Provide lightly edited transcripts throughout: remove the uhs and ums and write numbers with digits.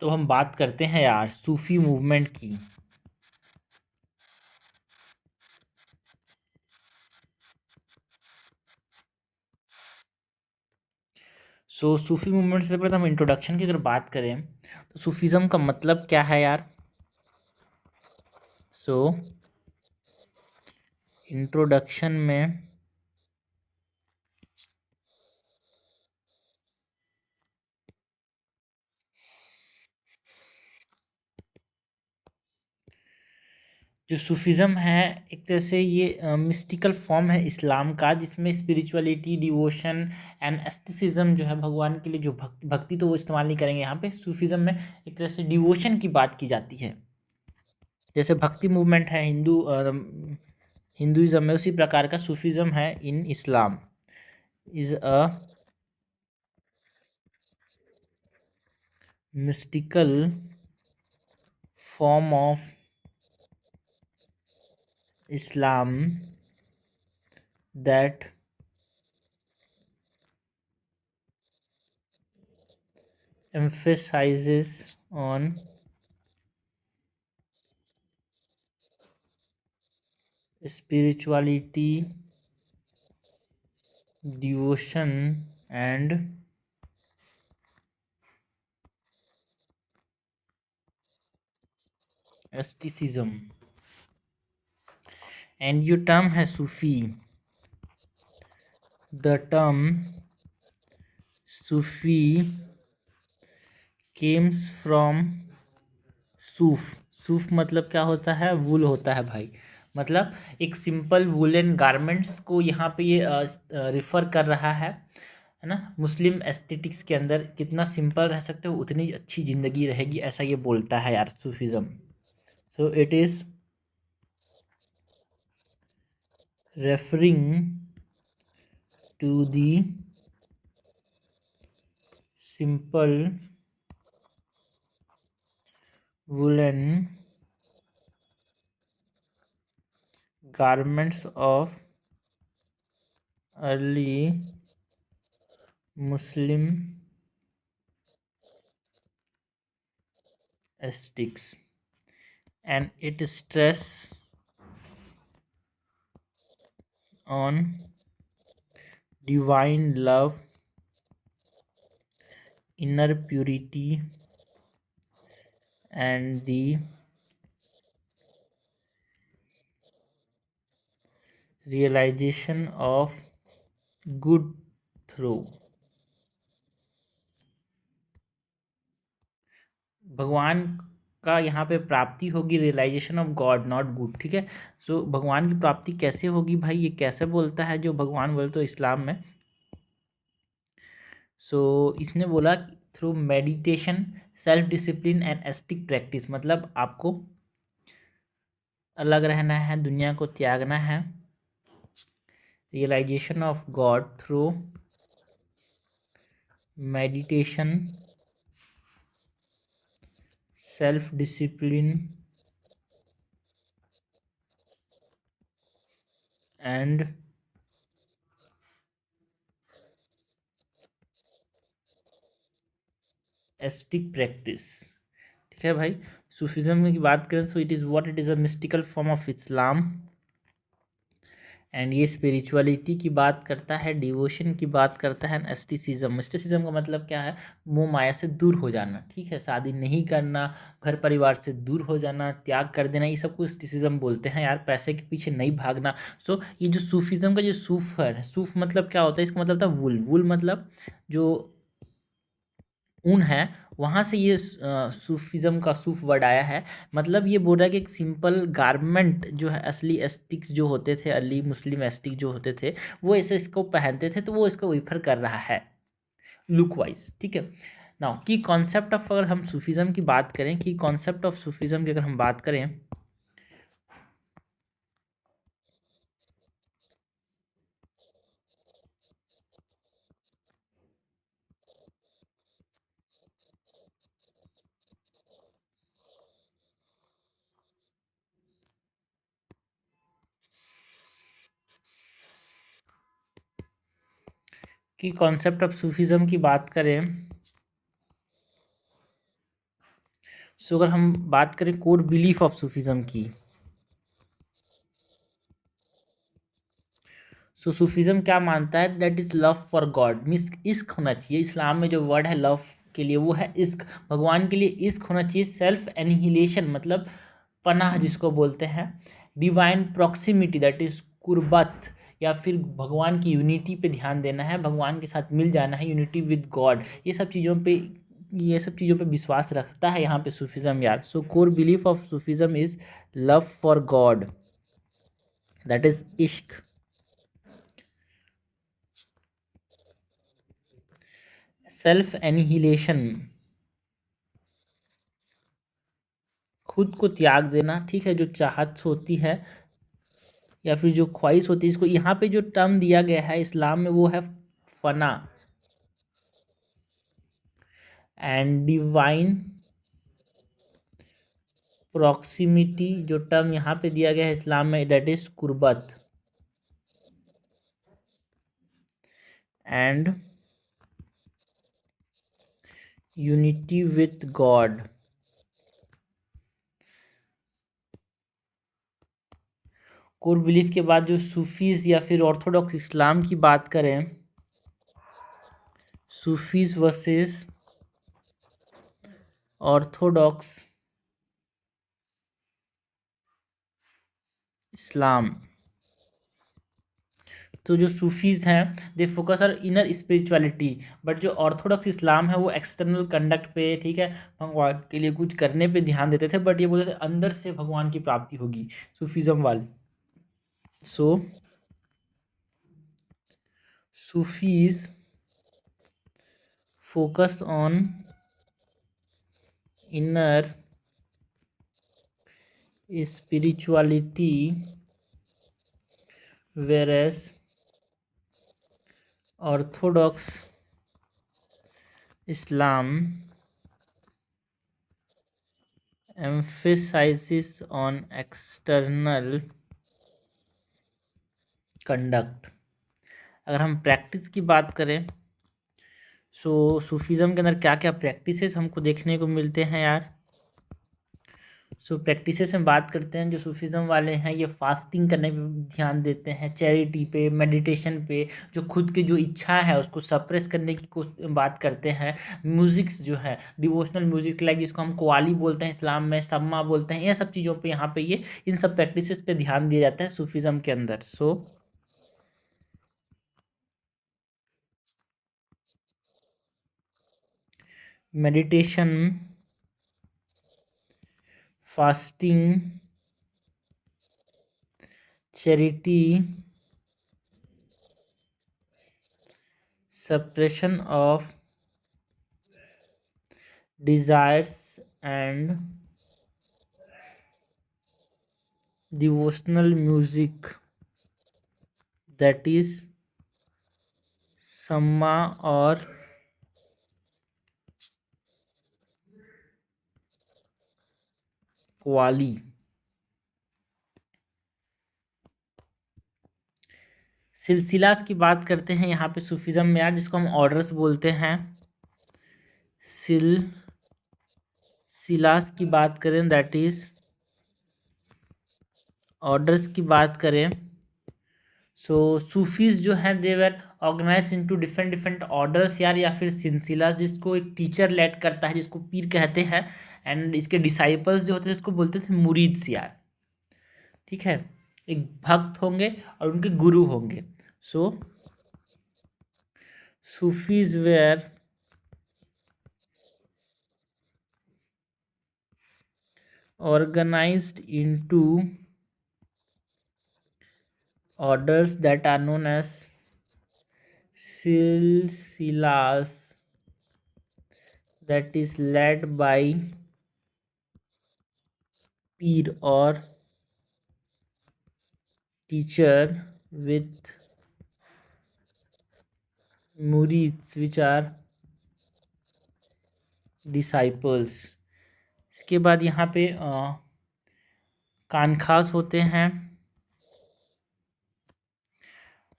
तो हम बात करते हैं यार सूफी मूवमेंट की। सूफी मूवमेंट से पहले हम इंट्रोडक्शन की अगर बात करें तो सूफीज़म का मतलब क्या है यार। सो इंट्रोडक्शन में जो सूफीज़म है एक तरह से ये मिस्टिकल फॉर्म है इस्लाम का, जिसमें स्पिरिचुअलिटी, डिवोशन एंड एस्थेटिज्म जो है भगवान के लिए जो भक्ति तो वो इस्तेमाल नहीं करेंगे यहाँ पे। सूफीज़म में एक तरह से डिवोशन की बात की जाती है। जैसे भक्ति मूवमेंट है हिंदुइज्म में, उसी प्रकार का सूफीज़म है in Islam. Is a mystical form of Islam that emphasizes on spirituality, devotion, and asceticism. And your term है सूफी। The term Sufi comes from सूफ। सूफ मतलब क्या होता है? वूल होता है भाई। मतलब एक सिंपल वुलन गारमेंट्स को यहाँ पे ये रिफ़र कर रहा है ना। मुस्लिम एस्थेटिक्स के अंदर कितना सिंपल रह सकते हो उतनी अच्छी ज़िंदगी रहेगी, ऐसा ये बोलता है यार Sufism. So it is referring to the simple woollen garments of early Muslim aesthetics, and it stress on divine love, inner purity, and the realization of good through भगवान का यहाँ पे प्राप्ति होगी, realisation of God not good. ठीक है। सो भगवान की प्राप्ति कैसे होगी भाई, ये कैसे बोलता है जो भगवान बोलते हो इस्लाम में। सो इसने बोला through meditation, self discipline and ascetic practice. मतलब आपको अलग रहना है, दुनिया को त्यागना है। Realisation of God through meditation, self discipline and ascetic practice. ठीक है भाई। सूफिज्म की बात करें तो it is what, it is a mystical form of Islam, and ये स्पिरिचुअलिटी की बात करता है, डिवोशन की बात करता है, एस्टिसिज्म। एस्टिसिज्म का मतलब क्या है? मोह माया से दूर हो जाना। ठीक है। शादी नहीं करना, घर परिवार से दूर हो जाना, त्याग कर देना, ये सब को एस्टिसिज्म बोलते हैं यार। पैसे के पीछे नहीं भागना। सो ये जो सूफिज्म का जो सूफ है, सूफ मतलब क्या होता है? इसका मतलब था वुल। वुल मतलब जो ऊन है, वहाँ से ये सूफिज़्म का सूफ वर्ड आया है। मतलब ये बोल रहा है कि एक सिंपल गारमेंट जो है, असली एस्टिक्स जो होते थे, अर्ली मुस्लिम एस्टिक जो होते थे, वो ऐसे इसको पहनते थे, तो वो इसको रिफर कर रहा है लुक वाइज। ठीक है। नाउ की कॉन्सेप्ट ऑफ, अगर हम सूफिज़्म की बात करें, की कॉन्सेप्ट ऑफ सूफिज़्म की अगर हम बात करें, की कॉन्सेप्ट ऑफ सूफिज़्म की बात करें सो अगर हम बात करें कोर बिलीफ ऑफ सूफिज़्म की, सो सूफिज़्म क्या मानता है, that is love for God, means इश्क होना चाहिए। इस्लाम में जो वर्ड है लव के लिए वो है इश्क, भगवान के लिए इश्क होना चाहिए। सेल्फ एनिहिलेशन मतलब पनाह जिसको बोलते हैं, डिवाइन प्रॉक्सिमिटी दैट इज़ कुर्बत, या फिर भगवान की यूनिटी पे ध्यान देना है, भगवान के साथ मिल जाना है, यूनिटी विद गॉड, ये सब चीज़ों पे विश्वास रखता है यहाँ पे सूफिज़्म यार। So core belief of Sufism is love for God, that is इश्क। सेल्फ एनिहिलेशन, खुद को त्याग देना, ठीक है, जो चाहत होती है या फिर जो ख्वाहिश होती है, इसको यहाँ पे जो टर्म दिया गया है इस्लाम में वो है फना। एंड डिवाइन प्रॉक्सिमिटी, जो टर्म यहाँ पे दिया गया है इस्लाम में, दैट इज कुर्बत। And unity with God. Core belief के बाद जो सूफीज या फिर ऑर्थोडॉक्स इस्लाम की बात करें, सूफीज वर्सेस ऑर्थोडॉक्स इस्लाम, तो जो सूफीज हैं दे फोकस और इनर स्पिरिचुअलिटी, बट जो ऑर्थोडॉक्स इस्लाम है वो एक्सटर्नल कंडक्ट पे, ठीक है, भगवान के लिए कुछ करने पे ध्यान देते थे, बट ये बोलते थे अंदर से भगवान की प्राप्ति होगी, सूफीज्म वाले। So Sufis focus on inner spirituality, whereas orthodox Islam emphasizes on external conduct। अगर हम प्रैक्टिस की बात करें, सो सूफीज़म के अंदर क्या क्या प्रैक्टिसेस हमको देखने को मिलते हैं यार। सो प्रैक्टिसेस में बात करते हैं, जो सूफीज़म वाले हैं ये फास्टिंग करने पे ध्यान देते हैं, चैरिटी पे, मेडिटेशन पे, जो खुद की जो इच्छा है उसको सप्रेस करने की बात करते हैं। म्यूजिक्स जो है डिवोशनल म्यूजिक, लाइक जिसको हम कव्वाली बोलते हैं इस्लाम में, सम्मा बोलते हैं, ये सब चीज़ों पे यहाँ पे ये इन सब प्रैक्टिसेस पे ध्यान दिया जाता है सूफीज़म के अंदर। So meditation, fasting, charity, suppression of desires and devotional music, that is सम्मा और क्वाली। सिलसिलास की बात करते हैं यहाँ पे सूफीज़म में यार, जिसको हम ऑर्डर्स बोलते हैं। सिलसिलास की बात करें, दैट इज ऑर्डर्स की बात करें, सो सूफीज जो हैं they were organise into different different orders यार, या फिर सिलसिला, जिसको एक टीचर लेड करता है, जिसको पीर कहते हैं, एंड इसके डिसाइपल्स जो होते हैं इसको बोलते थे मुरीद्स यार, ठीक है, एक भक्त होंगे और उनके गुरु होंगे। So Sufis were organized into orders that are known as silsilas, that is led by peer or teacher with murids which are disciples। इसके बाद यहाँ पे कानखास होते हैं।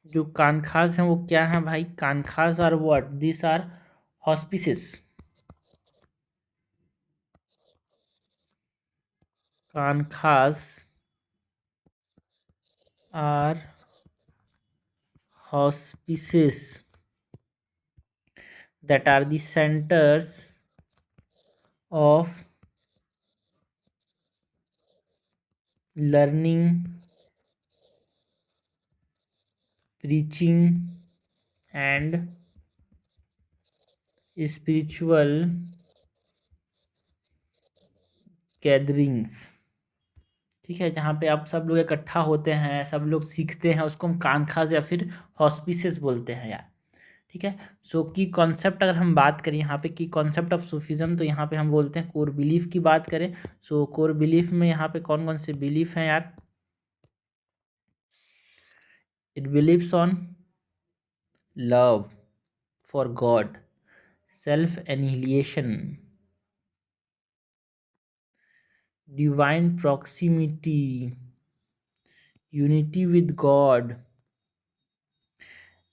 जो कानखास हैं वो क्या हैं भाई, कानखास are what, this are hospices. कानखास are hospices that are the centers of learning, preaching, and spiritual gatherings। ठीक है, जहाँ पे आप सब लोग इकट्ठा होते हैं, सब लोग सीखते हैं, उसको हम कानखास या फिर हॉस्पिसेस बोलते हैं यार। ठीक है। सो की कॉन्सेप्ट अगर हम बात करें यहाँ पे की कॉन्सेप्ट ऑफ सूफिज्म, तो यहाँ पे हम बोलते हैं कोर बिलीफ की बात करें। सो कोर बिलीफ में यहाँ पे कौन कौन से बिलीफ हैं यार? It beliefs on love for God, self annihilation, divine proximity, unity with God.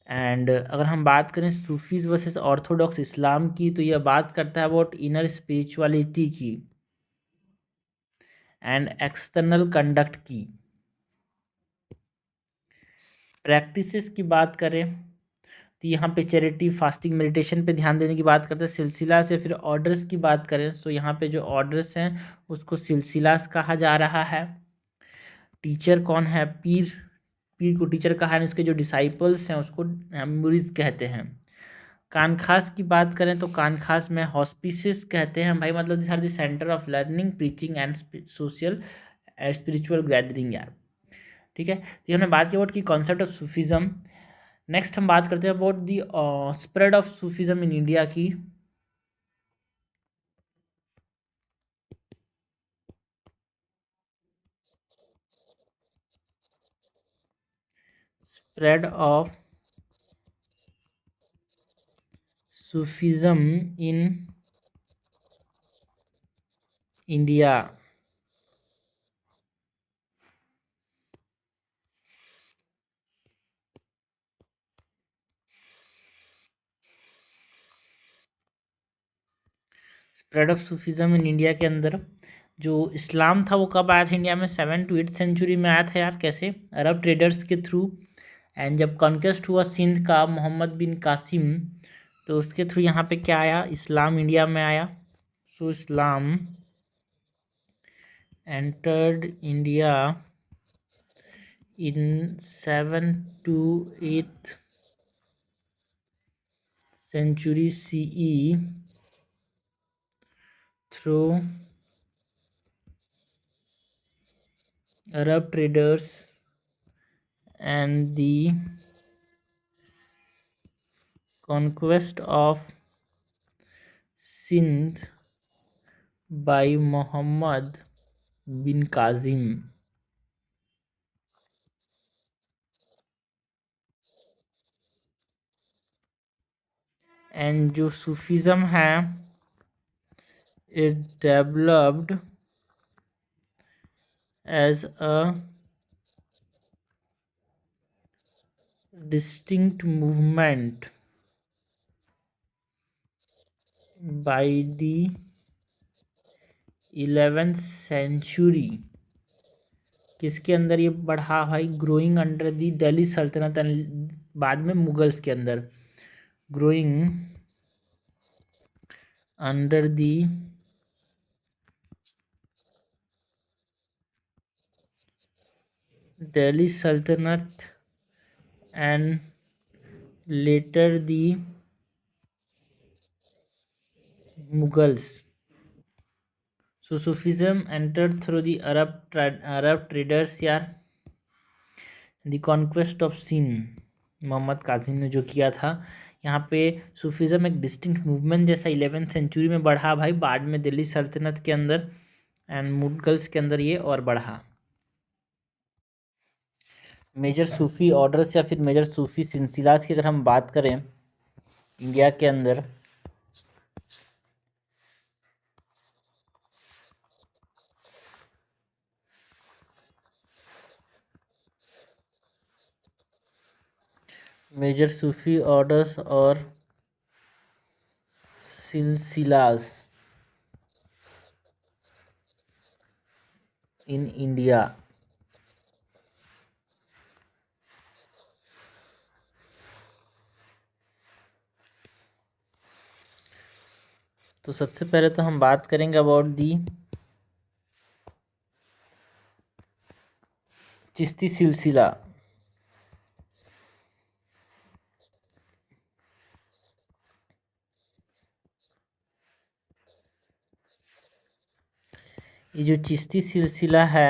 And अगर हम बात करें सूफीज वर्सेस ऑर्थोडॉक्स इस्लाम की, तो यह बात करता है अबाउट इनर स्पिरिचुअलिटी की एंड एक्सटर्नल कंडक्ट की। प्रैक्टिसेस की बात करें तो यहाँ पे चैरिटी, फास्टिंग, मेडिटेशन पे ध्यान देने की बात करते हैं। सिलसिला से फिर ऑर्डर्स की बात करें तो यहाँ पे जो ऑर्डर्स हैं उसको सिलसिलास कहा जा रहा है। टीचर कौन है? पीर। पीर को टीचर कहा है, उसके जो डिसाइपल्स हैं उसको मुरीद कहते हैं। कानखास की बात करें तो कानखास में हॉस्पिसेस कहते हैं भाई, मतलब this are the centre of learning, preaching and social spiritual gathering यार। ठीक है, तो हमने बात की अबाउट की कॉन्सेप्ट ऑफ सूफिज्म। नेक्स्ट हम बात करते हैं about the spread of Sufism in India की। Spread of Sufism in India. Spread of Sufism in India के अंदर जो इस्लाम था वो कब आया था इंडिया में? 7 to 8 सेंचुरी में आया था यार। कैसे? अरब ट्रेडर्स के थ्रू। एंड जब कॉन्क्वेस्ट हुआ सिंध का मोहम्मद बिन कासिम, तो उसके थ्रू यहाँ पे क्या आया? इस्लाम इंडिया में आया। सो इस्लाम entered India in 7 to 8th century CE through Arab traders and the conquest of Sindh by Muhammad bin Qasim। And जो सूफिज्म है it developed as a distinct movement by the 11th century। किसके अंदर ये बढ़ा भाई? Growing under the Delhi सल्तनत, बाद में मुगल्स के अंदर। ग्रोइंग अंडर दी दिल्ली सल्तनत and later the Mughals. So Sufism entered through the Arab traders यार। The conquest of Sind, Muhammad Qasim ने जो किया था। यहाँ पे सूफिज़म एक डिस्टिंक्ट मूवमेंट जैसा 11th सेंचुरी में बढ़ा भाई, बाद में दिल्ली सल्तनत के अंदर एंड मुगल्स के अंदर ये और बढ़ा। मेजर सूफी ऑर्डर्स या फिर मेजर सूफी सिलसिलास की अगर हम बात करें इंडिया के अंदर, मेजर सूफी ऑर्डर्स और सिलसिलास। In India. तो सबसे पहले तो हम बात करेंगे अबाउट दी चिश्ती सिलसिला। ये जो चिश्ती सिलसिला है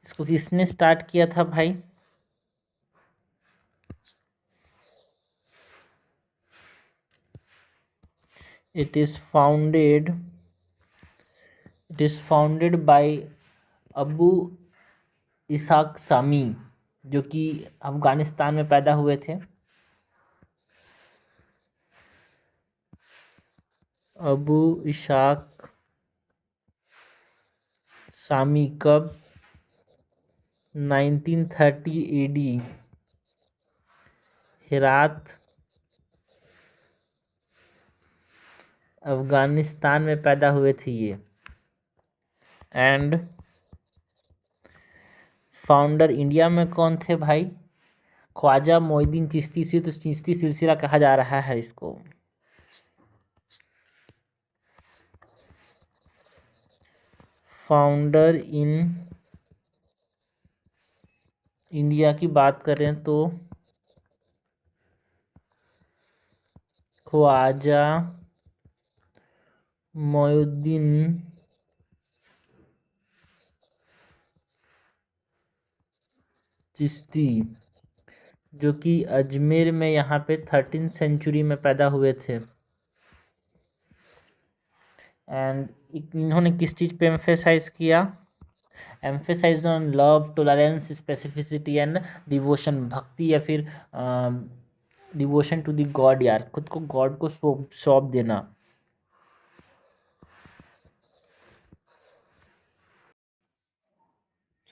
इसको किसने स्टार्ट किया था भाई? It is founded by Abu Ishaq Shami, जो कि अफगानिस्तान में पैदा हुए थे। अबू इसाक सामी कब? 1930 AD, हेरात अफगानिस्तान में पैदा हुए थे ये। एंड फाउंडर इंडिया में कौन थे भाई? ख्वाजा मोइनुद्दीन चिश्ती से, तो चिश्ती सिलसिला कहा जा रहा है इसको। फाउंडर इन इंडिया की बात करें तो ख्वाजा मोइनुद्दीन चिश्ती, जो कि अजमेर में यहाँ पे 13th सेंचुरी में पैदा हुए थे। एंड इन्होंने किस चीज़ पे एम्फेसाइज किया? Emphasise on love, tolerance, specificity and devotion, भक्ति या फिर डिवोशन टू द गॉड यार, खुद को गॉड को सौंप देना।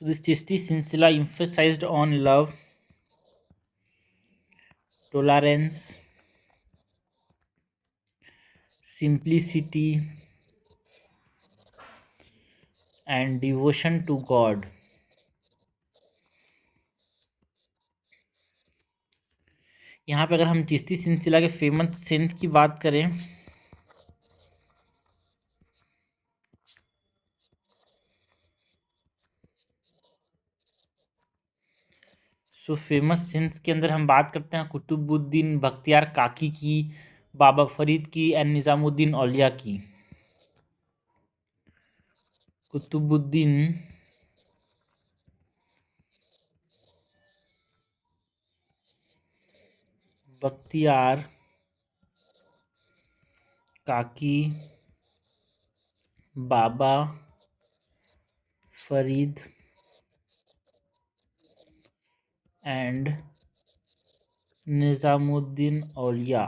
So this Chishti Silsila emphasized on love, tolerance, simplicity and devotion to God. यहाँ पे अगर हम चिश्ती सिलसिला के फेमस सेंट की बात करें सो फेमस सेंट्स के अंदर हम बात करते हैं कुतुबुद्दीन बख्तियार काकी की, बाबा फरीद की एंड निज़ामुद्दीन औलिया की। कुतुबुद्दीन बख्तियार काकी, बाबा फरीद एंड निज़ामुद्दीन औलिया,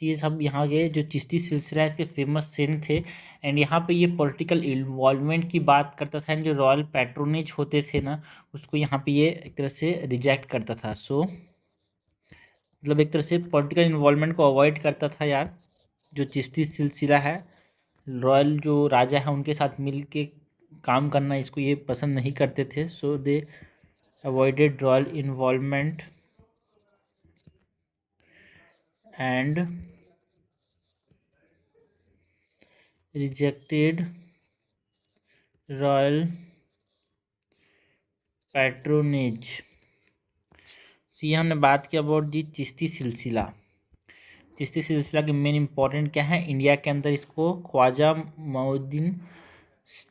ये सब यहाँ के जो चिश्ती सिलसिला है इसके फेमस सेंट थे। एंड यहाँ पे ये पॉलिटिकल इन्वॉल्वमेंट की बात करता था, जो रॉयल पैट्रोनेज होते थे ना उसको यहाँ पे ये एक तरह से रिजेक्ट करता था। सो मतलब एक तरह से पॉलिटिकल इन्वॉल्वमेंट को अवॉइड करता था यार। जो चिश्ती सिलसिला है, रॉयल जो राजा है उनके साथ मिल के काम करना इसको ये पसंद नहीं करते थे। So they avoided royal involvement and rejected royal patronage. सी हमने बात की अबाउट दी चिश्ती सिलसिला। चिश्ती सिलसिला के मेन इंपॉर्टेंट क्या है? इंडिया के अंदर इसको ख्वाजा मोइनुद्दीन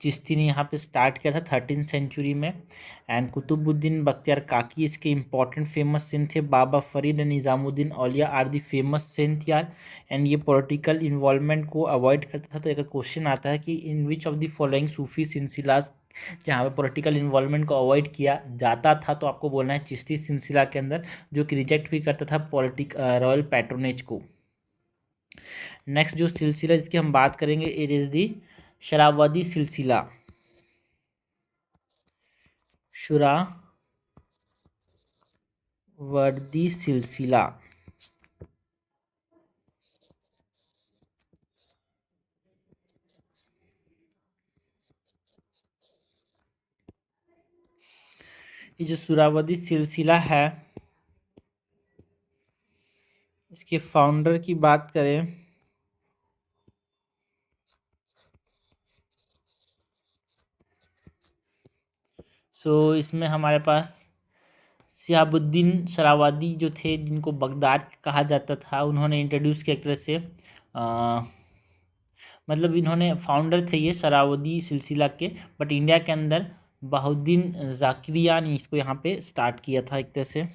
चिश्ती ने यहाँ पे स्टार्ट किया था 13th सेंचुरी में। एंड कुतुबुद्दीन बख्तियार काकी इसके इंपॉर्टेंट फेमस सेंट थे। Baba Farid and Nizamuddin Auliya are the famous saint यार। एंड ये पॉलिटिकल इन्वॉल्वमेंट को अवॉइड करता था। तो अगर क्वेश्चन आता है कि in which of the following Sufi सिलसिलाज जहाँ पे पॉलिटिकल इन्वॉल्वमेंट को अवॉइड किया जाता था, तो आपको बोलना है चिश्ती सिलसिला के अंदर, जो कि रिजेक्ट भी करता था रॉयल पैट्रोनेज को। नेक्स्ट जो सिलसिला जिसकी हम बात करेंगे इट इज़ दी शरावदी सिलसिला। शरावदी सिलसिला ये जो सुहरावर्दी सिलसिला है, इसके फाउंडर की बात करें इसमें हमारे पास शिहाबुद्दीन सरावादी जो थे, जिनको बगदाद कहा जाता था, उन्होंने इंट्रोड्यूस किया एक तरह से मतलब इन्होंने फाउंडर थे ये सरावदी सिलसिला के, बट इंडिया के अंदर बहाउद्दीन ज़ाकिरिया ने इसको यहाँ पे स्टार्ट किया था एक तरह से।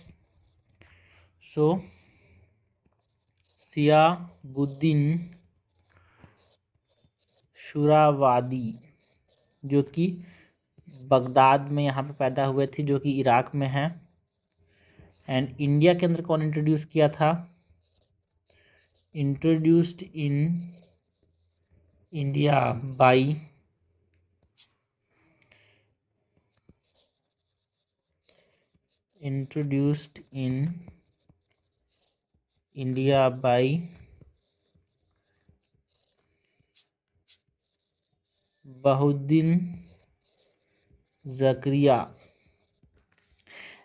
शिहाबुद्दीन शुरावादी जो कि बगदाद में यहाँ पे पैदा हुए थे, जो कि इराक में है। एंड इंडिया के अंदर कौन इंट्रोड्यूस किया था? Introduced in India by introduced in India by Bahauddin Zakaria.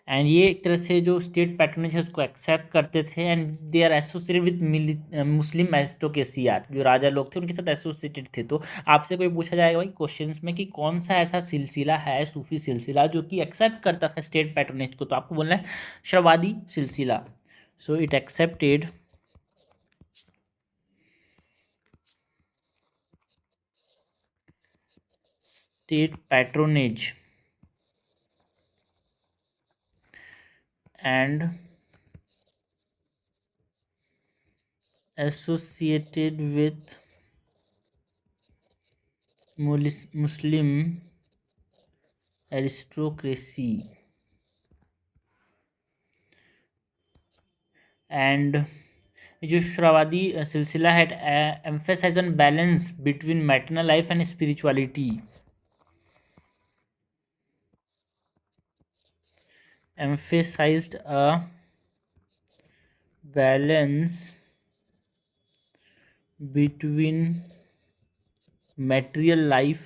And ये एक तरह से जो स्टेट पैट्रनेज है उसको एक्सेप्ट करते थे, and they are associated with Muslim aristocracy, जो राजा लोग थे उनके साथ एसोसिएटेड थे। तो आपसे कोई पूछा जाएगा भाई क्वेश्चंस में कि कौन सा ऐसा सिलसिला है, सूफी सिलसिला, जो कि एक्सेप्ट करता था स्टेट पैट्रनेज को, तो आपको बोलना है शरावादी सिलसिला। So it accepted state patronage and associated with Muslim aristocracy and जो शुरावादी सिलसिला है emphasise on balance between maternal life and spirituality, emphasized a balance between material life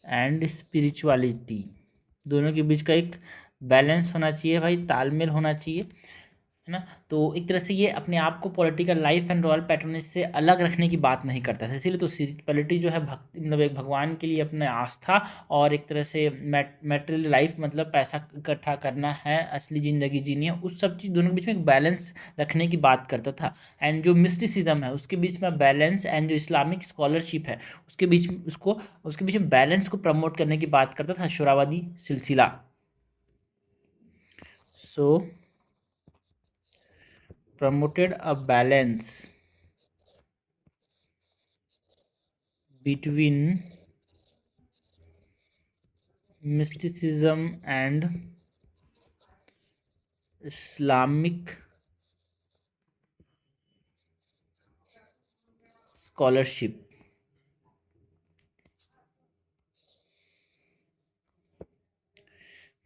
and spirituality, दोनों के बीच का एक बैलेंस होना चाहिए भाई, तालमेल होना चाहिए, है ना। तो एक तरह से ये अपने आप को political life and royal patronage से अलग रखने की बात नहीं करता था, इसीलिए तो स्पिरिचुअलिटी जो है भक्ति मतलब एक भगवान के लिए अपने आस्था, और एक तरह से मैटेरियल लाइफ मतलब पैसा इकट्ठा करना है, असली ज़िंदगी जीनी है, उस सब चीज़ दोनों के बीच में एक बैलेंस रखने की बात करता था। एंड जो मिस्टिसिज्म है उसके बीच में बैलेंस, एंड जो इस्लामिक स्कॉलरशिप है उसके बीच में बैलेंस को प्रमोट करने की बात करता था शुरावादी सिलसिला। promoted a balance between mysticism and Islamic scholarship।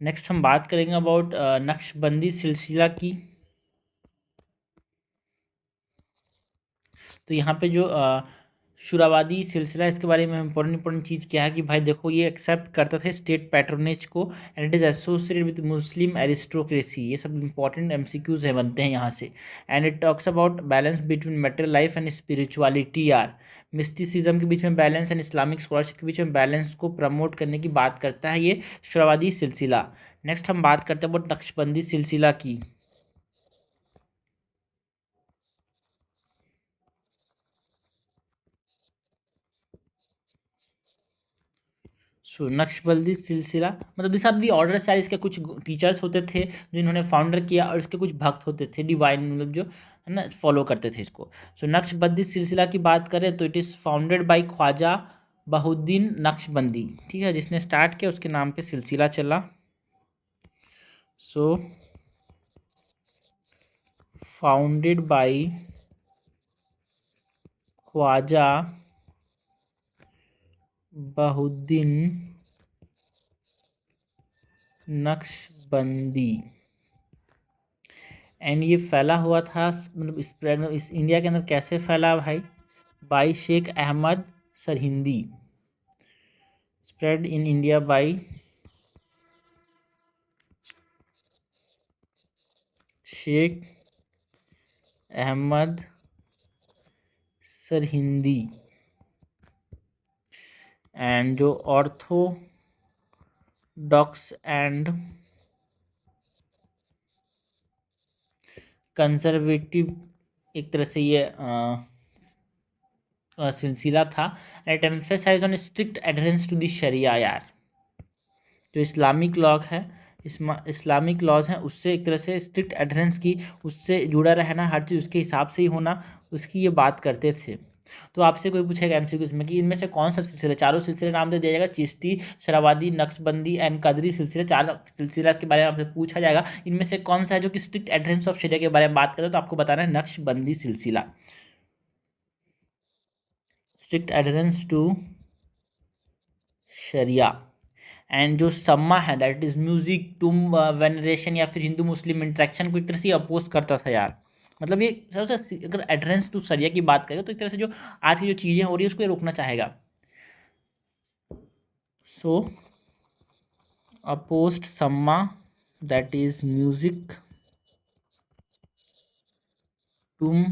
Next हम बात करेंगे अबाउट नक्शबंदी सिलसिला की। तो यहाँ पे जो शुरावादी सिलसिला, इसके बारे में इंपॉर्टेंट चीज़ क्या है कि भाई देखो, ये एक्सेप्ट करता था स्टेट पैट्रोनेज को, and it is associated with Muslim aristocracy, ये सब इंपॉर्टेंट एमसीक्यूज है बनते हैं यहाँ से। And it talks about balance between material life and spirituality यार, मिस्टिसिज्म के बीच में बैलेंस एंड इस्लामिक स्कॉलरशिप के बीच में बैलेंस को प्रमोट करने की बात करता है ये शुरावादी सिलसिला। नेक्स्ट हम बात करते हैं अबाउट नक्शबंदी सिलसिला की। नक्शबंदी सिलसिला मतलब this are the order size, इसके कुछ टीचर्स होते थे जो इन्होंने फाउंडर किया, और इसके कुछ भक्त होते थे डिवाइन, मतलब जो है ना फॉलो करते थे इसको। नक्शबंदी सिलसिला की बात करें तो it is founded by Khwaja Bahauddin Naqshbandi, ठीक है, जिसने स्टार्ट किया, उसके नाम पे सिलसिला चला। Founded by Khwaja Bahauddin Naqshbandi, and ये फैला हुआ था, मतलब स्प्रेड इस इंडिया के अंदर कैसे फैला भाई, by Sheikh Ahmad Sirhindi, spread in India by Sheikh Ahmad Sirhindi and जो ऑर्थोडॉक्स एंड कंजर्वेटिव एक तरह से ये सिलसिला था। It emphasize on strict adherence to the शरिया यार, जो इस्लामिक लॉ है, इस्लामिक लॉज हैं उससे एक तरह से स्ट्रिक्ट एडहेरेंस की, उससे जुड़ा रहना, हर चीज़ उसके हिसाब से ही होना, उसकी ये बात करते थे। तो आपसे कोई पूछेगा एमसीक्यूज में कि इनमें से कौन सा सिलसिला, चारों सिलसिले नाम दे दिया जाएगा, चिश्ती, शरावादी, नक्शबंदी एंड कदरी सिलसिले, चार सिलसिला के बारे में आपसे पूछा जाएगा। इनमें से कौन सा है जो कि स्ट्रिक्ट एडहेरेंस ऑफ शरिया के बारे में बात करें, तो आपको बताना है नक्शबंदी सिलसिला, strict adherence to sharia. And जो सम्मा है that is music tomb veneration या फिर हिंदू मुस्लिम इंटरेक्शन को एक तरह से अपोज करता था यार। मतलब ये सबसे, अगर एडरेंस टू शरिया की बात करें तो एक तरह से जो आज की जो चीज़ें हो रही है उसको ये रोकना चाहेगा। सो अपोज्ड सम्मा that is music tomb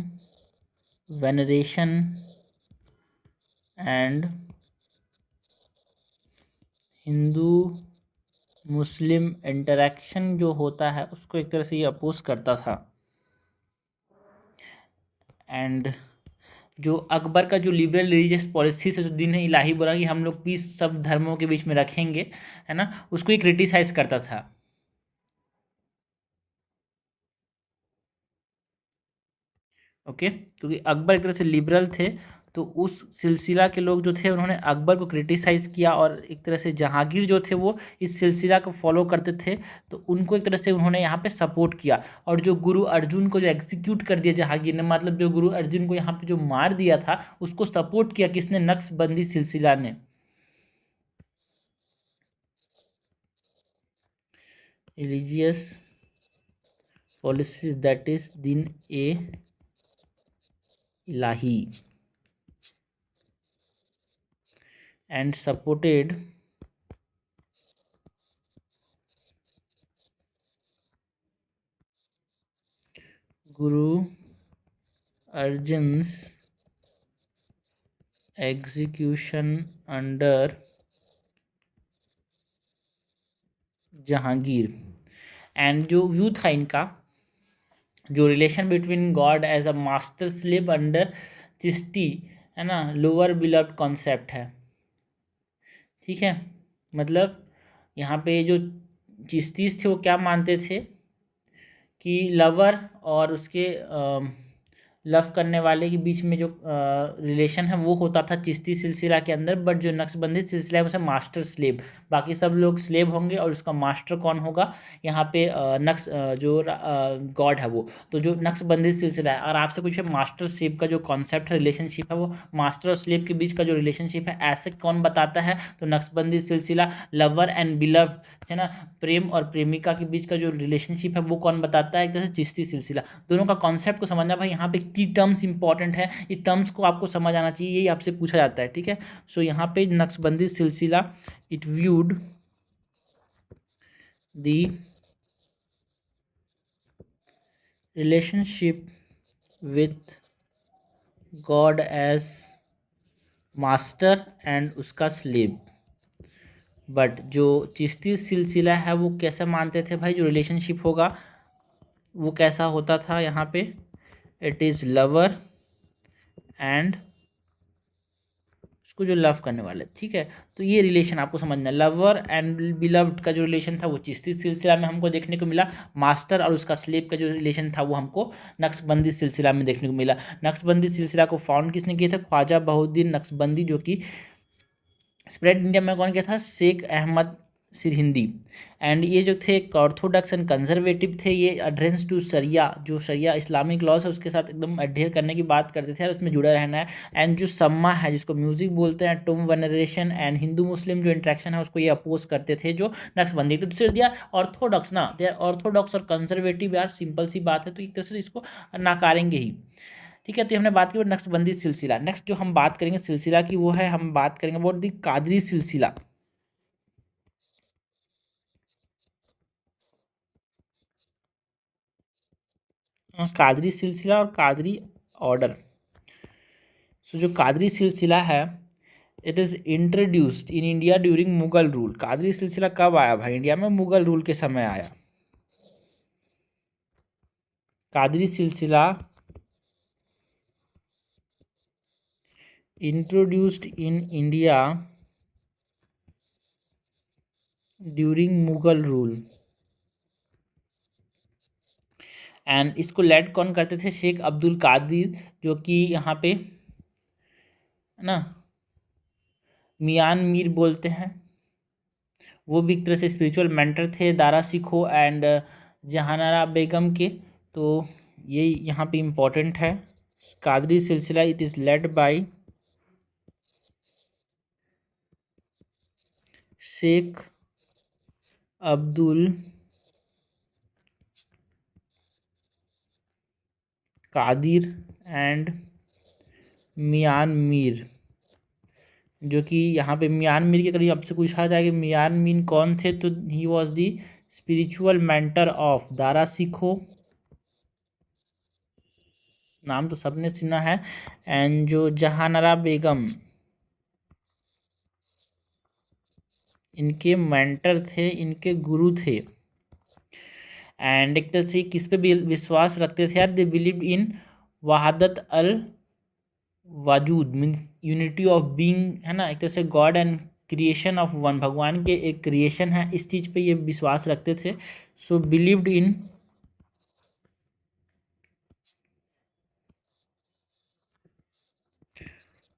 veneration and Hindu Muslim interaction जो होता है उसको एक तरह से ये अपोज करता था। एंड जो अकबर का जो लिबरल रिलीजियस पॉलिसी से जो दीन इलाही बोला कि हम लोग पीस सब धर्मों के बीच में रखेंगे, है ना, उसको ही क्रिटिसाइज करता था। ओके, क्योंकि अकबर एक तरह से लिबरल थे, तो उस सिलसिला के लोग जो थे उन्होंने अकबर को क्रिटिसाइज़ किया, और एक तरह से जहांगीर जो थे वो इस सिलसिला को फॉलो करते थे, तो उनको एक तरह से उन्होंने यहाँ पे सपोर्ट किया। और जो गुरु अर्जुन को जो एग्जीक्यूट कर दिया जहांगीर ने, मतलब जो गुरु अर्जुन को यहाँ पे जो मार दिया था उसको सपोर्ट किया किसने, नक्शबंदी सिलसिला ने। Religious policies that is Din e Ilahi and supported Guru Arjan's execution under Jahangir. And जो व्यू था इनका, जो relation between God as a master slave under Chishti, है ना, लोअर बिलव्ड कॉन्सेप्ट है, ठीक है। मतलब यहाँ पे जो चिश्तीस थे वो क्या मानते थे कि लवर और उसके लव करने वाले के बीच में जो रिलेशन है वो होता था चिश्ती सिलसिला के अंदर, बट जो नक्शबंदी सिलसिला है उसे मास्टर स्लेव, बाकी सब लोग स्लेव होंगे और उसका मास्टर कौन होगा यहाँ पे जो गॉड है वो। तो जो नक्शबंदी सिलसिला है, और आपसे कुछ मास्टर स्लेव का जो कॉन्सेप्ट है, रिलेशनशिप है, वो मास्टर और स्लेव के बीच का जो रिलेशनशिप है ऐसे कौन बताता है, तो नक्शबंदी सिलसिला। लवर एंड बिलव, है ना, प्रेम और प्रेमिका के बीच का जो रिलेशनशिप है वो कौन बताता है, एक तरह से चिश्ती सिलसिला। दोनों का कॉन्सेप्ट को समझना भाई, यहाँ पे की टर्म्स इंपॉर्टेंट है, ये टर्म्स को आपको समझ आना चाहिए, यही आपसे पूछा जाता है, ठीक है। सो यहाँ पे नक्शबंदी सिलसिला it viewed the relationship with God as master and उसका स्लेव। बट जो चिश्ती सिलसिला है वो कैसे मानते थे भाई, जो रिलेशनशिप होगा वो कैसा होता था यहाँ पे, इट इज़ लवर एंड उसको जो लव करने वाले, ठीक है। तो ये रिलेशन आपको समझना, लवर एंड बिलव्ड का जो रिलेशन था वो चिश्ती सिलसिला में हमको देखने को मिला, मास्टर और उसका स्लेव का जो रिलेशन था वो हमको नक्शबंदी सिलसिला में देखने को मिला। नक्शबंदी सिलसिला को फाउंड किसने किया था, ख्वाजा बहुद्दीन नक्शबंदी, जो कि स्प्रेड इंडिया में कौन किया था, शेख अहमद सिरहिंदी। एंड ये जो थे ऑर्थोडॉक्स एंड कंजर्वेटिव थे, ये अड्रेंस टू शरिया, जो शरिया इस्लामिक लॉज है उसके साथ एकदम अड्हेयर करने की बात करते थे और उसमें जुड़ा रहना है। एंड जो सम्मा है जिसको म्यूजिक बोलते हैं, टूम वेनरेशन एंड हिंदू मुस्लिम जो इंट्रैक्शन है उसको ये अपोज करते थे जो नक्शबंदी। तो सिर्फ दिया ऑर्थोडॉक्स ना, दे आर ऑर्थोडॉक्स और कंजर्वेटिव यार, सिंपल सी बात है, तो एक तरह से इसको नकारेंगे ही, ठीक है। तो हमने बात की नक्शबंदी सिलसिला। नेक्स्ट जो हम बात करेंगे सिलसिला की वो है, हम बात करेंगे अबाउट दी कादरी सिलसिला। कादरी सिलसिला और कादरी ऑर्डर। सो जो कादरी सिलसिला है, it is introduced in India during Mughal rule. Qadri सिलसिला कब आया भाई इंडिया में? मुगल रूल के समय आया। कादरी सिलसिला introduced in India during Mughal rule. And इसको लेड कौन करते थे? शेख अब्दुल कादिर, जो कि यहाँ पे है ना मियान मीर बोलते हैं। वो भी एक तरह से स्पिरिचुअल मेंटर थे दारा सिखो एंड जहानारा बेगम के। तो ये यहाँ पे इम्पोर्टेंट है। कादरी सिलसिला it is led by Sheikh Abdul Qadir and Mian Mir, जो कि यहाँ पे मियान मीर के करीब आपसे पूछा जाए कि मियान मीर कौन थे, तो he was the spiritual mentor of Dara सिखो, नाम तो सबने सुना है, एंड जो जहानारा बेगम इनके मेंटर थे, इनके गुरु थे। एंड एक तरह से किस पे भी विश्वास रखते थे यार? दे बिलीव इन वहादत अल वाजूद, मीन्स यूनिटी ऑफ बीइंग, है ना, एक तरह से God and creation of one, भगवान के एक क्रिएशन है, इस चीज़ पे ये विश्वास रखते थे। सो बिलीव्ड इन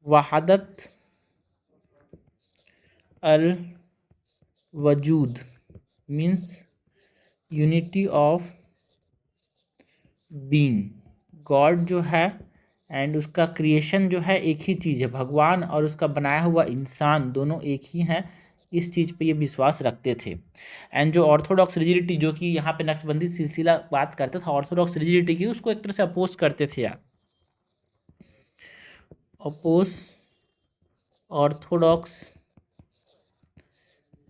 वहादत अल वजूद, means unity of being, God जो है एंड उसका क्रिएशन जो है एक ही चीज़ है, भगवान और उसका बनाया हुआ इंसान दोनों एक ही हैं, इस चीज़ पे ये विश्वास रखते थे। एंड जो ऑर्थोडॉक्स रिजिडिटी, जो कि यहाँ पे नक्शबंदी सिलसिला बात करता था ऑर्थोडॉक्स रिजिडिटी की, उसको एक तरह से अपोज करते थे यार। Oppose orthodox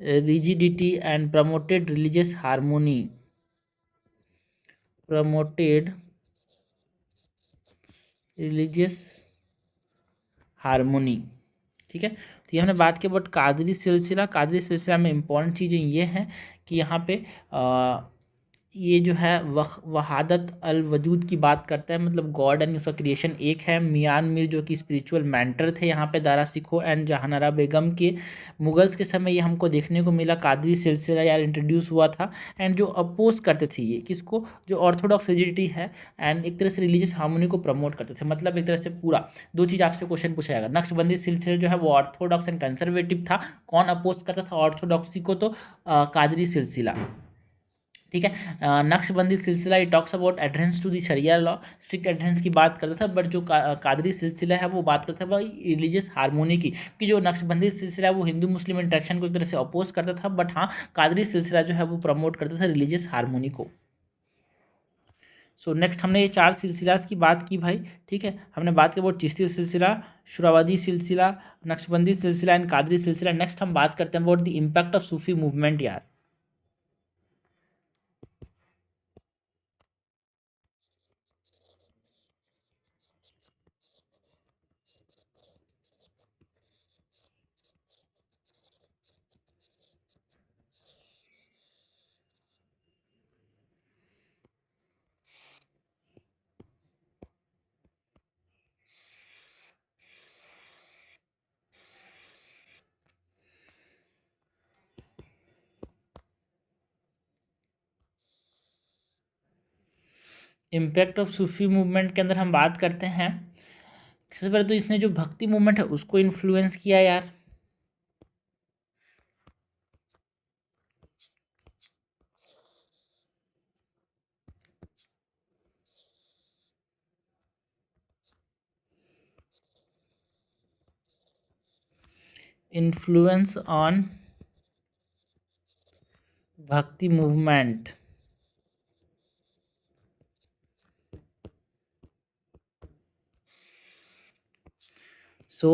rigidity and promoted religious harmony, promoted religious harmony. ठीक है, तो ये हमने बात की अबाउट कादरी सिलसिला। कादरी सिलसिला में इंपॉर्टेंट चीज़ें ये हैं कि यहाँ पे ये जो है वहादत अल वजूद की बात करता है, मतलब गॉड एंड उसका क्रिएशन एक है। मियान मीर जो कि स्पिरिचुअल मेंटर थे यहाँ पे दारा सिखो एंड जहानारा बेगम के, मुगल्स के समय ये हमको देखने को मिला, कादरी सिलसिला यार इंट्रोड्यूस हुआ था। एंड जो अपोज करते थे ये किसको? जो ऑर्थोडॉक्स रिजिडिटी है एंड एक तरह से रिलीजियस हार्मोनी को प्रमोट करते थे। मतलब एक तरह से पूरा दो चीज़ आपसे क्वेश्चन पूछा जाएगा। नक्शबंदी सिलसिला जो है वो ऑर्थोडॉक्स एंड कंजर्वेटिव था, कौन अपोज करता था ऑर्थोडॉक्सी को? तो कादरी सिलसिला। ठीक है, नक्शबंदी सिलसिला ये talks about adherence to the sharia law, strict adherence की बात करता था। बट जो कादरी सिलसिला है वो बात करता था भाई रिलीजियस हार्मोनी की, कि जो नक्शबंदी सिलसिला है वो हिंदू मुस्लिम इंट्रैक्शन को एक तरह से अपोज करता था, बट हाँ कादरी सिलसिला जो है वो प्रमोट करता था रिलीजियस हार्मोनी को। सो नेक्स्ट हमने ये चार सिलसिलास की बात की भाई। ठीक है, हमने बात की अबाउट चिश्ती सिलसिला, शुरावादी सिलसिला, नक्शबंदी सिलसिला एंड कादरी सिलसिला। नेक्स्ट हम बात करते हैं about the impact of Sufi movement यार। इम्पैक्ट ऑफ सूफी मूवमेंट के अंदर हम बात करते हैं, सबसे पहले तो इसने जो भक्ति मूवमेंट है उसको इन्फ्लुएंस किया यार। इन्फ्लुएंस ऑन भक्ति मूवमेंट। सो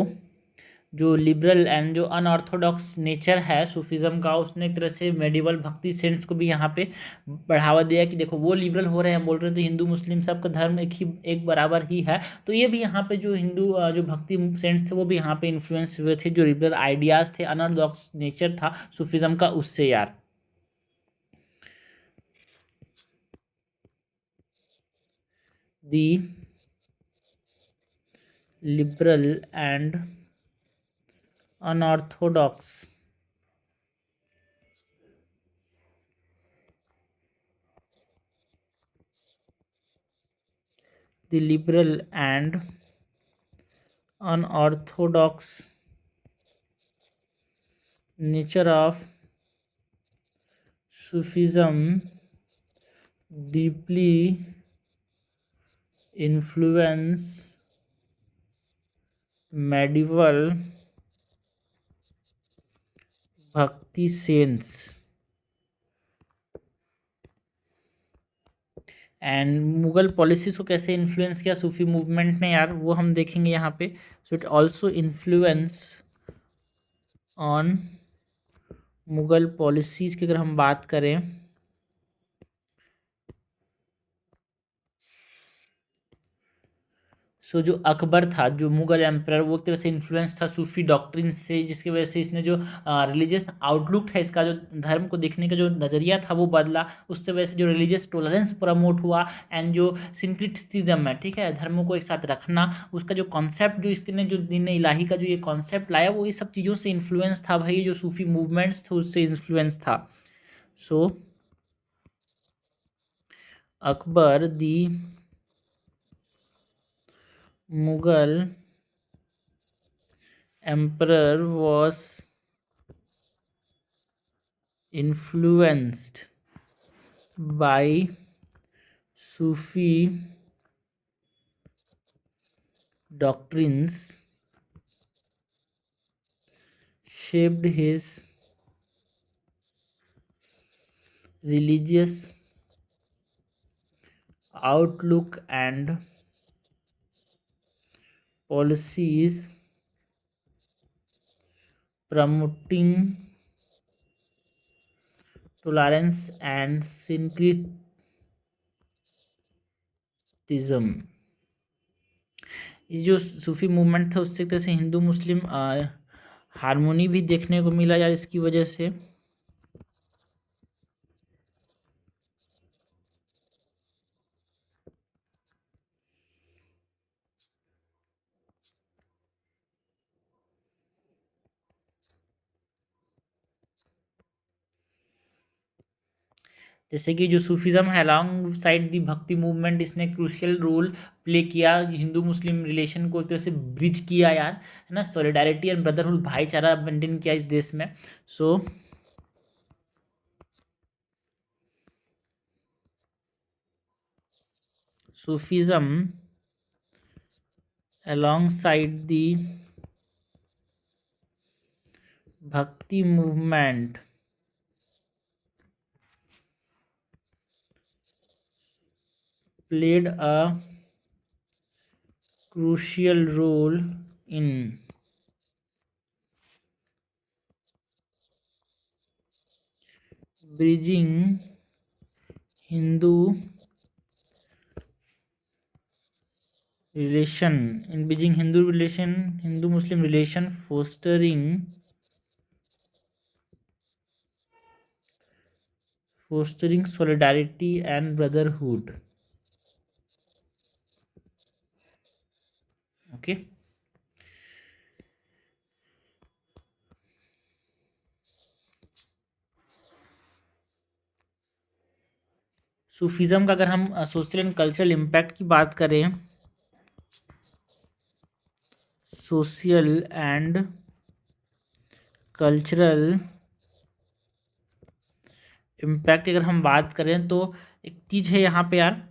जो लिबरल एंड जो अनऑर्थोडॉक्स नेचर है सूफिज़्म का, उसने एक तरह से मेडिवल भक्ति सेंट्स को भी यहाँ पे बढ़ावा दिया कि देखो वो लिबरल हो रहे हैं, बोल रहे थे हिंदू मुस्लिम सबका धर्म एक बराबर ही है। तो ये भी यहाँ पे जो हिंदू जो भक्ति सेंट्स थे वो भी यहाँ पे इन्फ्लुएंस हुए थे, जो लिबरल आइडियाज़ थे, अनऑर्थोडॉक्स नेचर था सूफिज़्म का, उससे यार। The liberal and unorthodox the liberal and unorthodox nature of Sufism deeply influence medieval भक्ति सेंस एंड मुगल पॉलिसीज को कैसे इन्फ्लुएंस किया सूफी मूवमेंट ने यार, वो हम देखेंगे यहाँ पे। So it also influence on Mughal policies की अगर हम बात करें, सो जो अकबर था, जो मुगल एम्परर, वो एक तरह से इन्फ्लुएंस था सूफी डॉक्ट्रिन से, जिसकी वजह से इसने जो रिलीजियस आउटलुक है इसका, जो धर्म को देखने का जो नज़रिया था वो बदला। उससे वजह से जो रिलीजियस टॉलरेंस प्रमोट हुआ एंड जो सिंक्रिटिज्म है, ठीक है, धर्मों को एक साथ रखना, उसका जो कॉन्सेप्ट, जो इसने जो दीन इलाही का जो ये कॉन्सेप्ट लाया, वो ये सब चीज़ों से इन्फ्लुएंस था भाई, जो सूफी मूवमेंट्स थे उससे इन्फ्लुएंस था। सो अकबर दी Mughal emperor was influenced by Sufi doctrines, shaped his religious outlook and policies, promoting tolerance and syncretism। इस जो सूफी मूवमेंट था उससे एक तरह से हिंदू मुस्लिम हारमोनी भी देखने को मिला यार इसकी वजह से। जैसे कि जो सूफिज़्म है अलॉन्ग साइड दी भक्ति मूवमेंट, इसने क्रूशियल रोल प्ले किया हिंदू मुस्लिम रिलेशन को एक तरह से ब्रिज किया यार, है ना, सॉलिडारिटी एंड ब्रदरहुड, भाईचारा मेंटेन किया इस देश में। सो सूफिज़्म alongside the bhakti movement played a crucial role in bridging Hindu Hindu Muslim relation, fostering solidarity and brotherhood। ओके, सूफिज़्म का अगर हम सोशल एंड कल्चरल इम्पैक्ट की बात करें, सोशल एंड कल्चरल इम्पैक्ट अगर हम बात करें तो एक चीज़ है यहाँ पे यार,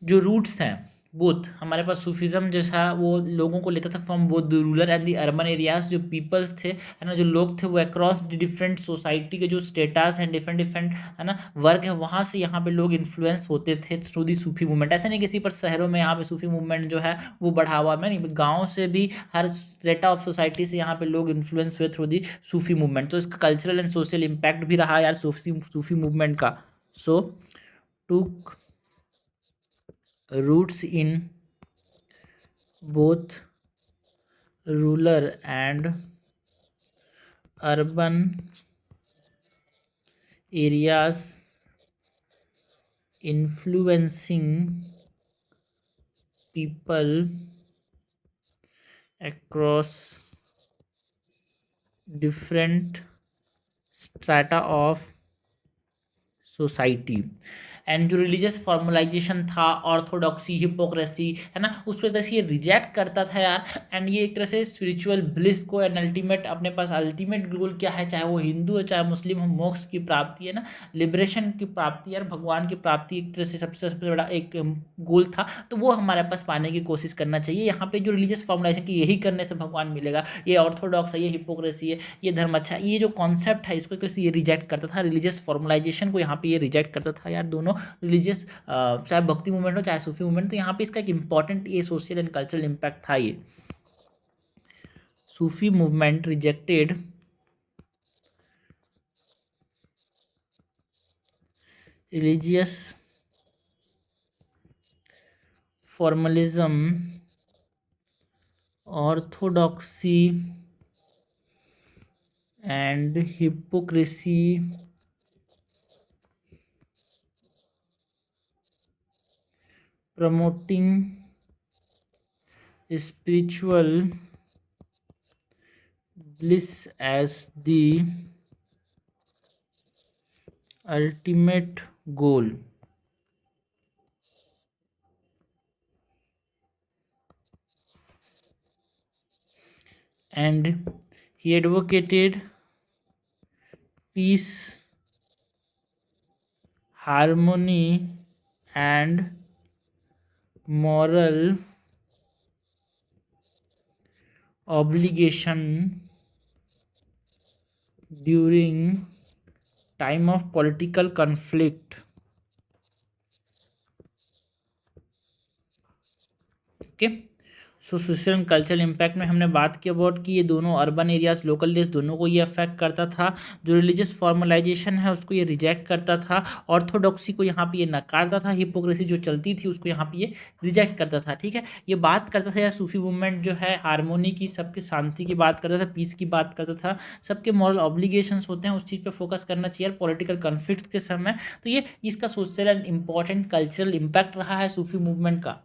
जो रूट्स हैं बोथ हमारे पास सूफिज्म जैसा वो लोगों को लेता था from both the rural and the urban areas. जो पीपल्स थे है ना, जो लोग थे वो अक्रॉस द डिफरेंट सोसाइटी के जो स्टेटस हैं, डिफरेंट डिफरेंट है ना वर्ग है, वहाँ से यहाँ पे लोग इन्फ्लुएंस होते थे थ्रू दी सूफी मूवमेंट। ऐसा नहीं किसी पर शहरों में यहाँ पे सूफी मूवमेंट जो है वो बढ़ावा में नहीं, गाँव से भी हर स्टेटा ऑफ सोसाइटी से यहाँ पे लोग इन्फ्लुएंस हुए थ्रू दी सूफी मूवमेंट। तो इसका कल्चरल एंड सोशल इम्पैक्ट भी रहा यार सूफी मूवमेंट का। सो to roots in both rural and urban areas, influencing people across different strata of society। And जो रिलीजियस फॉर्मलाइजेशन था, ऑर्थोडॉक्सी, हिपोक्रेसी है ना, उसको एक तरह से ये रिजेक्ट करता था यार। एंड ये एक तरह से स्पिरिचुअल ब्लिस को एंड अल्टीमेट अपने पास अल्टीमेट गोल क्या है, चाहे वो हिंदू है चाहे मुस्लिम हो, मोक्ष की प्राप्ति है ना, लिबरेशन की प्राप्ति यार, भगवान की प्राप्ति एक तरह से सबसे सबसे बड़ा एक गोल था। तो वो हमारे पास पाने की कोशिश करना चाहिए। यहाँ पे जो रिलीजियस फॉर्मलाइजेशन की यही करने से भगवान मिलेगा, ये ऑर्थोडॉक्स है, ये हिपोक्रेसी है, ये धर्म अच्छा है, ये जो कॉन्सेप्ट है इसको एक तरह से ये रिजेक्ट करता था। रिलीजियस फॉर्मलाइजेशन को यहाँ पे ये रिजेक्ट करता था यार, दोनों रिलीजियस चाहे भक्ति मूवमेंट हो चाहे सूफी मूवमेंट। तो यहाँ पे इसका एक इंपॉर्टेंट ये सोशल एंड कल्चरल इम्पैक्ट था। ये Sufi movement rejected religious formalism, orthodoxy and hypocrisy, promoting spiritual bliss as the ultimate goal। And he advocated peace, harmony, and moral obligation during time of political conflict। Okay, so social and cultural impact में हमने बात की about कि ये दोनों urban areas local areas दोनों को ये अफेक्ट करता था। जो रिलीजियस फॉर्मलाइजेशन है उसको ये रिजेक्ट करता था, ऑर्थोडॉक्सी को यहाँ पे ये नकारता था, हिपोक्रेसी जो चलती थी उसको यहाँ पे ये रिजेक्ट करता था। ठीक है, ये बात करता था यार सूफी मूवमेंट जो है हारमोनी की, सबके शांति की बात करता था, पीस की बात करता था, सबके मॉरल ऑब्लिगेशंस होते हैं उस चीज़ पर फोकस करना चाहिए पॉलिटिकल कन्फ्लिक्ट के समय। तो ये इसका social and important cultural impact रहा है सूफी मूवमेंट का।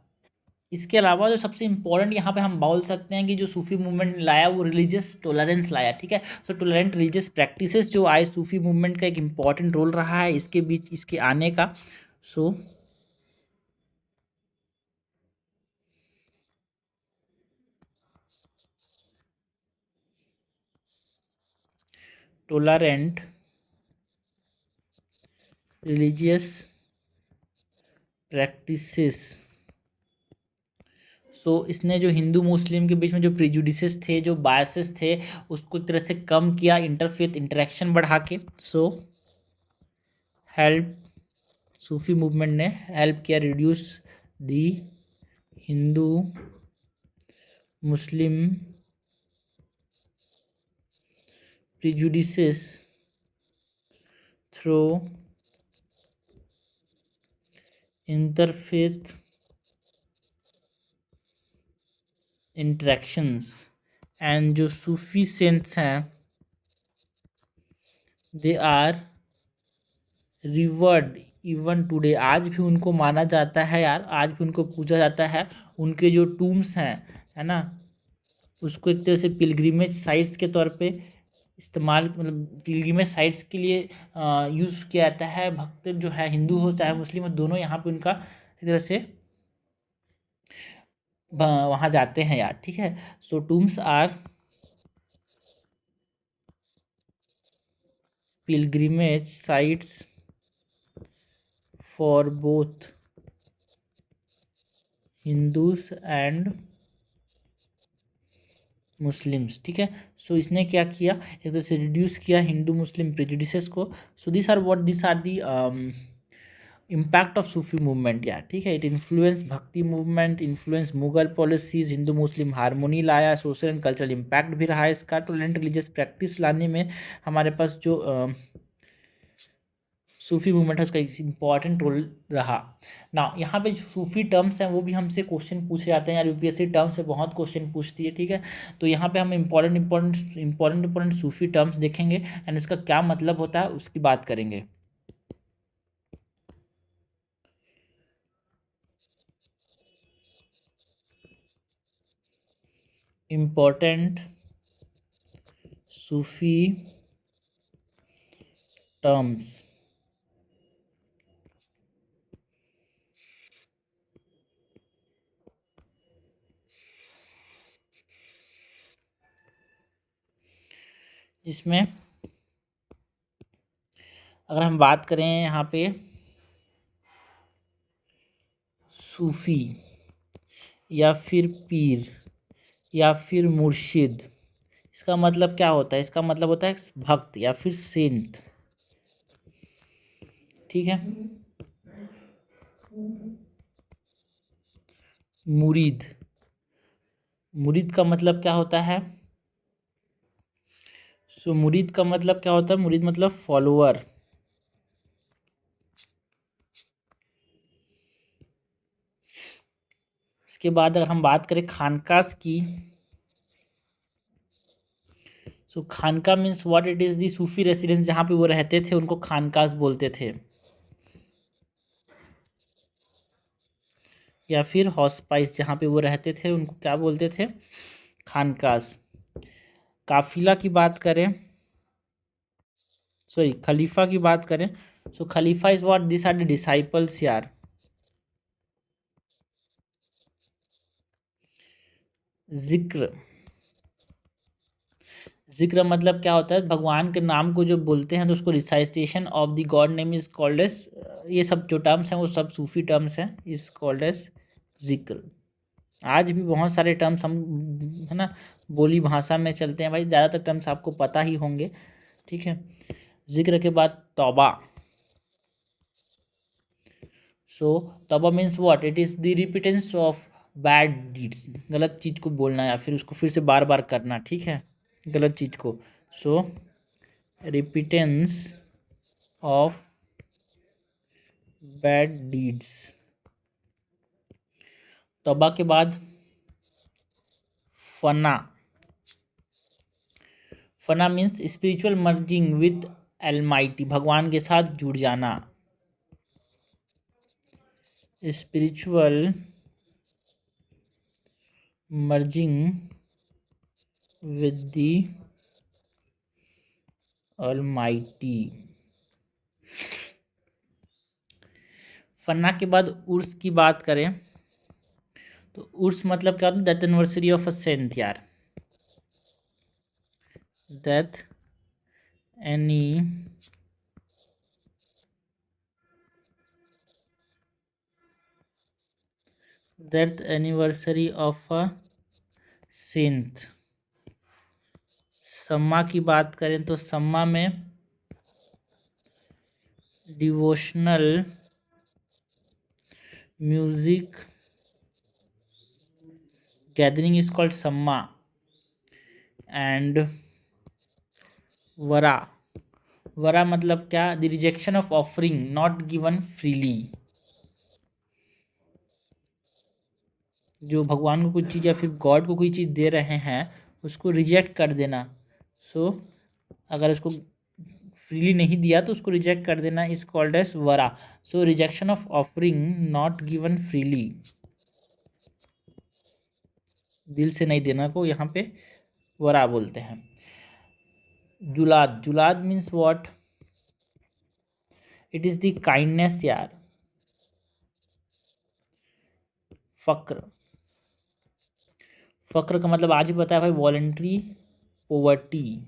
इसके अलावा जो सबसे इंपॉर्टेंट यहाँ पे हम बोल सकते हैं कि जो सूफी मूवमेंट लाया वो रिलीजियस टॉलरेंस लाया। ठीक है, सो टॉलरेंट रिलीजियस प्रैक्टिसेस जो आए सूफी मूवमेंट का एक इम्पॉर्टेंट रोल रहा है इसके बीच इसके आने का। सो टॉलरेंट रिलीजियस प्रैक्टिसेस, सो इसने जो हिंदू मुस्लिम के बीच में जो प्रिजुडिसेस थे, जो बायसेस थे, उसको एक तरह से कम किया इंटरफेथ इंटरेक्शन बढ़ा के। सो हेल्प, सूफी मूवमेंट ने हेल्प किया reduce the Hindu Muslim prejudices through interfaith interactions। And जो सूफी सेंट्स हैं they are revered even today, आज भी उनको माना जाता है यार, आज भी उनको पूजा जाता है। उनके जो टूम्स हैं है ना, उसको एक तरह से पिलग्रिमेज साइट्स के तौर पे इस्तेमाल, मतलब पिलग्रिमेज साइट्स के लिए यूज़ किया जाता है। भक्त जो है हिंदू हो चाहे मुस्लिम हो, दोनों यहाँ पे उनका एक तरह से वहाँ जाते हैं यार। ठीक है, so tombs are pilgrimage sites for both Hindus and Muslims, ठीक है। सो इसने क्या किया, एक तरह से रिड्यूस किया हिंदू मुस्लिम प्रेजुडिसेस को। So this are the impact of Sufi movement यार, ठीक है। It influence bhakti movement, influence Mughal policies, Hindu Muslim harmony लाया, सोशल एंड कल्चरल इम्पैक्ट भी रहा इसका, टोलेंट रिलीजियस प्रैक्टिस लाने में हमारे पास जो सूफी मूवमेंट है उसका एक इंपॉर्टेंट रोल रहा ना। यहाँ पे जो सूफी टर्म्स हैं वो भी हमसे क्वेश्चन पूछे जाते हैं यार, यूपीएससी टर्म्स से बहुत क्वेश्चन पूछती है, ठीक है। तो यहाँ पे हम इंपॉर्टेंट सूफी टर्म्स देखेंगे एंड उसका क्या मतलब होता है उसकी बात करेंगे। इम्पोर्टेंट सूफी टर्म्स, जिसमें अगर हम बात करें यहाँ पे सूफी या फिर पीर या फिर मुर्शिद, इसका मतलब क्या होता है, इसका मतलब होता है भक्त या फिर सेंट, ठीक है। मुरीद, मुरीद का मतलब क्या होता है, सो मुरीद का मतलब क्या होता है, मुरीद मतलब फॉलोअर। इसके बाद अगर हम बात करें खानकास की, सो खानका means what, it is the Sufi residence, जहाँ पे वो रहते थे उनको खानकास बोलते थे, या फिर हॉस्पाइस, जहाँ पे वो रहते थे उनको क्या बोलते थे, खानकास। काफिला की बात करें, सॉरी खलीफा की बात करें, सो खलीफा is what, this are the disciples यार। जिक्र, जिक्र मतलब क्या होता है, भगवान के नाम को जो बोलते हैं तो उसको recitation of the God name is called as, ये सब जो टर्म्स हैं वो सब सूफी टर्म्स हैं, इज कॉल्ड एज जिक्र। आज भी बहुत सारे टर्म्स हम, है ना, बोली भाषा में चलते हैं भाई, ज़्यादातर टर्म्स आपको पता ही होंगे, ठीक है। जिक्र के बाद तौबा, सो तौबा means what, it is the repentance of bad deeds, गलत चीज़ को बोलना या फिर उसको फिर से बार बार करना, ठीक है, गलत चीज़ को। So repentance of bad deeds. तौबा के बाद फना, फना means spiritual merging with almighty, भगवान के साथ जुड़ जाना, spiritual merging with the almighty. फन्ना के बाद उर्स की बात करें तो उर्स मतलब क्या होता है, death anniversary of a saint यार, death any death anniversary of a saint. सम्मा की बात करें तो सम्मा में devotional music gathering is called सम्मा, एंड वरा, वरा मतलब क्या, the rejection of offering not given freely, जो भगवान को कुछ चीज़ या फिर गॉड को कोई चीज़ दे रहे हैं उसको रिजेक्ट कर देना। सो अगर उसको फ्रीली नहीं दिया तो उसको रिजेक्ट कर देना, इज कॉल्ड एज वरा। So rejection of offering not given freely, दिल से नहीं देना को यहाँ पे वरा बोलते हैं। जुलाद, जुलाद means what, it is the kindness यार। फक्र, फक्र का मतलब आज ही बताया भाई, वॉलेंट्री पोवर्टी,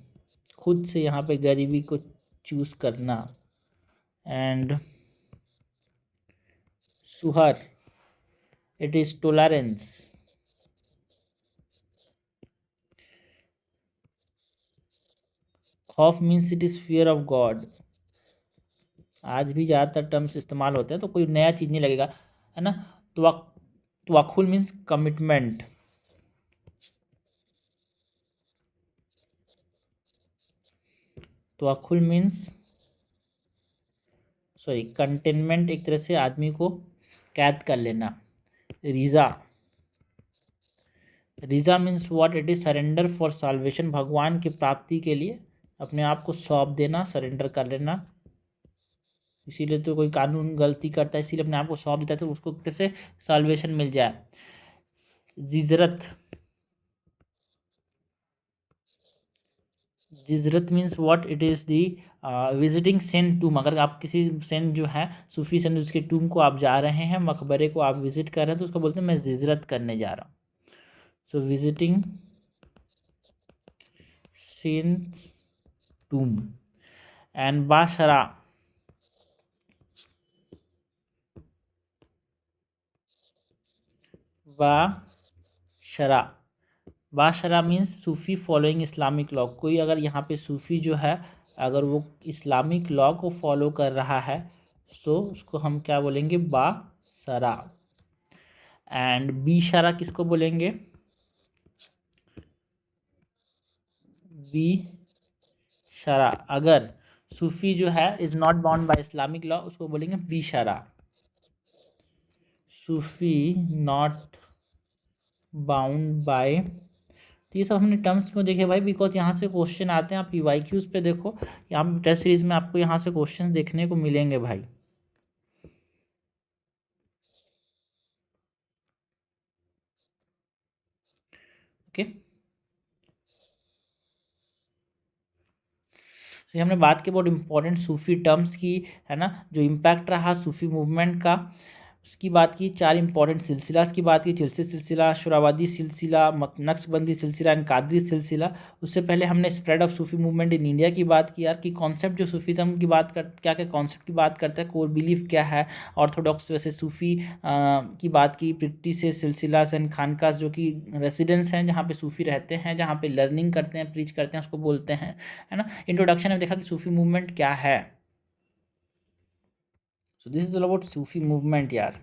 खुद से यहाँ पे गरीबी को चूज करना। एंड सुहर, इट इज टॉलरेंस। खौफ means it is fear of God. आज भी ज़्यादातर टर्म्स इस्तेमाल होते हैं, तो कोई नया चीज़ नहीं लगेगा, है ना। तवक्कुल मीन्स कमिटमेंट। तवक्कुल मीन्स कंटेनमेंट, एक तरह से आदमी को कैद कर लेना। रिजा, रिजा means what, it is surrender for salvation, भगवान की प्राप्ति के लिए अपने आप को सौंप देना, सरेंडर कर लेना। इसीलिए तो कोई कानून गलती करता है, इसीलिए अपने आप को सौंप देता है, तो उसको कैसे साल्वेशन मिल जाए। जिजरत, जिजरत means what, it is the visiting saint tomb. अगर आप किसी सेंट जो है सूफी सेंट, उसके टूम को आप जा रहे हैं, मकबरे को आप विजिट कर रहे हैं, तो उसको बोलते हैं मैं जिजरत करने जा रहा हूँ। So visiting saint tomb. And बाशरा, बाशरा, बाशरा means Sufi following Islamic law. कोई अगर यहाँ पे सूफ़ी जो है, अगर वो इस्लामिक लॉ को फॉलो कर रहा है, तो उसको हम क्या बोलेंगे, बाशरा। एंड बीशरा किसको बोलेंगे, बीशरा। अगर सूफ़ी जो है is not bound by Islamic law, उसको बोलेंगे बीशरा। सूफ़ी नॉट बाउंड बाय। तो ये सब हमने टर्म्स क्यों देखे भाई, बिकॉज यहाँ से क्वेश्चन आते हैं। आप पीवाईक्यूज पे देखो, यहाँ टेस्ट सीरीज में आपको यहाँ से क्वेश्चन देखने को मिलेंगे भाई। ओके, तो हमने बात की बहुत इंपॉर्टेंट सूफी टर्म्स की, है ना, जो इम्पैक्ट रहा सूफी मूवमेंट का, उसकी बात की। चार इंपॉर्टेंट सिलसिलास की बात की, चिल्सी सिलसिला, शुरावादी सिलसिला, नक्शबंदी सिलसिला एंड कादरी सिलसिला। उससे पहले हमने spread of Sufi movement in India की बात की यार, कि कॉन्सेप्ट जो सूफीज़म की बात कर, क्या क्या कॉन्सेप्ट की बात करता है, कोर बिलीफ क्या है, ऑर्थोडॉक्स वैसे सूफ़ी की बात की। प्रिट्टी से सिलसिलास एंड खानकास, जो कि रेसिडेंस हैं जहाँ पे सूफ़ी रहते हैं, जहाँ पे लर्निंग करते हैं, प्रीच करते हैं, उसको बोलते हैं, है ना। इंट्रोडक्शन में देखा कि सूफी मूवमेंट क्या है। So this is all about Sufi movement यार।